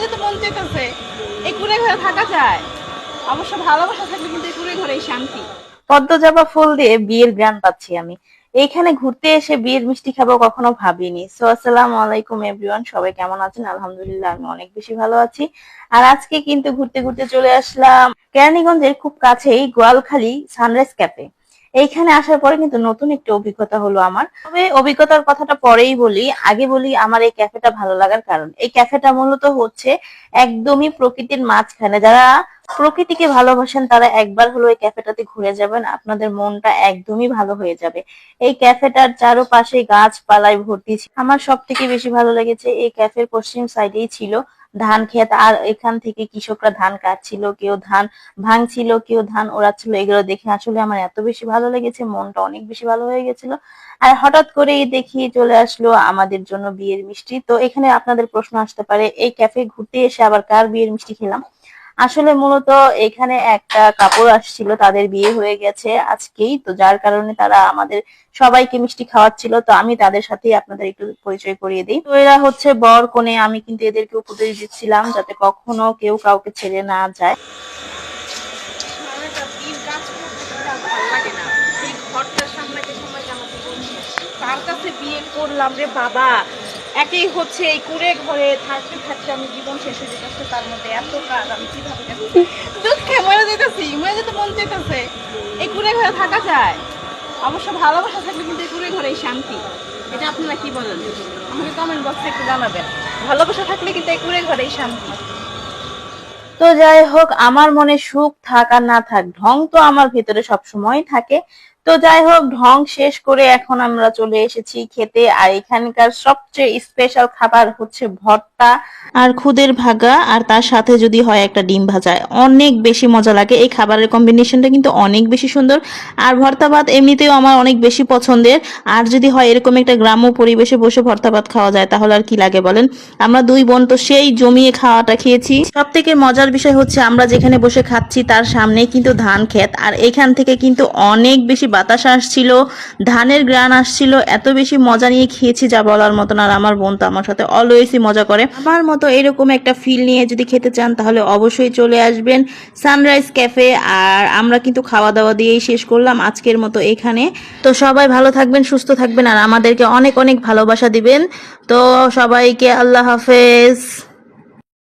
যেতে মন চাইতেছে। এই কুড়ে ঘরে থাকা যায়, অবশ্য ভালোবাসা থাকলে কিন্তু এই কুড়ে ঘরেই শান্তি। পদ্মজবা ফুল দিয়ে বিয়ের গ্রান পাচ্ছি আমি। এইখানে ঘুরতে এসে বিয়ের মিষ্টি খাবো কখনো ভাবিনি। সো আসসালামু আলাইকুম এভরিওয়ান, সবাই কেমন আছেন? আলহামদুলিল্লাহ আমি অনেক বেশি ভালো আছি। আর আজকে কিন্তু ঘুরতে ঘুরতে চলে আসলাম কেরানীগঞ্জের খুব কাছেই গোয়ালখালী সানরাইজ ক্যাফে। এইখানে আসার পরে কিন্তু নতুন একটা অভিজ্ঞতা হলো আমার। তবে অভিজ্ঞতার কথাটা পরেই বলি, আগে বলি আমার এই ক্যাফেটা ভালো লাগার কারণ। এই ক্যাফেটা মূলত হচ্ছে একদমই প্রকৃতির মাঝখানে। যারা প্রকৃতিকে ভালোবাসেন তারা একবার হলো এই ক্যাফেটাতে ঘুরে যাবেন, আপনাদের মনটা একদমই ভালো হয়ে যাবে। এই ক্যাফেটার চারপাশে গাছপালায় ভর্তি ছিল। আমার সব থেকে বেশি ভালো লেগেছে এই ক্যাফের পশ্চিম সাইডেই ছিল ধান ক্ষেত, আর এখান থেকে কৃষকরা ধান কাটছিল, কেউ ধান ভাঙছিল, কেউ ধান ওড়াচ্ছিল। এগুলো দেখে আসলে আমার এত বেশি ভালো লেগেছে, মনটা অনেক বেশি ভালো হয়ে গেছিল। আর হঠাৎ করেই দেখি চলে আসলো আমাদের জন্য বিয়ের মিষ্টি। তো এখানে আপনাদের প্রশ্ন আসতে পারে, এই ক্যাফে ঘুরতে এসে আবার কার বিয়ের মিষ্টি খেলাম? আসলে মূলত এখানে একটা কাপড় আসছিল, তাদের বিয়ে হয়ে গেছে আজকেই, তো যার কারণে তারা আমাদের সবাইকে মিষ্টি খাওয়াচ্ছিল। তো আমি তাদের সাথেই আপনাদের একটু পরিচয় করিয়ে দিই। তো এরা হচ্ছে বর কনে, আমি কিন্তু এদেরকে উপদেশ দিচ্ছিলাম যাতে কখনো কেউ কাউকে ছেড়ে না যায়। সারাটা দিন কাজ করতে করতে আর ভালো লাগে না। এই ঘরটার সামলাতে সময় আমাকে বলছে তার কাছে বিয়ে করলাম রে বাবা। একেই হচ্ছে এই কুড়ে ঘরে থাকতে থাকতে আমি জীবন শেষ হয়ে যেতেছে, তার মধ্যে এত কাজ আমি কিভাবে দুঃখে মরে যেতেছি, মরে যেতে মন চাইতেছে। এই কুড়ে ঘরে থাকা যায়, অবশ্য ভালোবাসা থাকলে কিন্তু এই কুড়ে ঘরেই শান্তি। এটা আপনারা কি বলেন? আমাকে কমেন্ট বক্সে একটু জানাবেন। ভালোবাসা থাকলে কিন্তু এই কুড়ে ঘরেই শান্তি। তো যাই হোক, আমার মনে সুখ থাক আর না থাক, ঢং তো আমার ভেতরে সব সময় থাকে। তো যাই হোক, ঢং শেষ করে এখন আমরা চলে এসেছি খেতে। আর এখানকার সবচেয়ে স্পেশাল খাবার হচ্ছে ভর্তা আর খুদের ভাগা, আর তার সাথে যদি হয় একটা ডিম ভাজা, অনেক বেশি মজা লাগে। এই খাবারের কম্বিনেশনটা কিন্তু অনেক বেশি সুন্দর। আর ভর্তা ভাত এমনিতেও আমার অনেক বেশি পছন্দের। আর যদি হয় এরকম একটা গ্রাম্য পরিবেশে বসে ভর্তা ভাত খাওয়া যায় তাহলে আর কি লাগে বলেন। আমরা দুই বোন তো সেই জমিয়ে খাওয়াটা খেয়েছি। সব থেকে মজার বিষয় হচ্ছে আমরা যেখানে বসে খাচ্ছি তার সামনেই কিন্তু ধান ক্ষেত, আর এখান থেকে কিন্তু অনেক বেশি বাতাস আসছিল, ধানের গ্রান আসছিল। এত বেশি মজা নিয়ে খেয়েছি যা বলার মতন। আর আমার বোন তো আমার সাথে অলওয়েজই মজা করে। আমার মতো এরকম একটা ফিল নিয়ে যদি খেতে চান তাহলে অবশ্যই চলে আসবেন সানরাইজ ক্যাফে। আর আমরা কিন্তু খাওয়া দাওয়া দিয়েই শেষ করলাম আজকের মতো এখানে। তো সবাই ভালো থাকবেন, সুস্থ থাকবেন, আর আমাদেরকে অনেক অনেক ভালোবাসা দিবেন। তো সবাইকে আল্লাহ হাফেজ।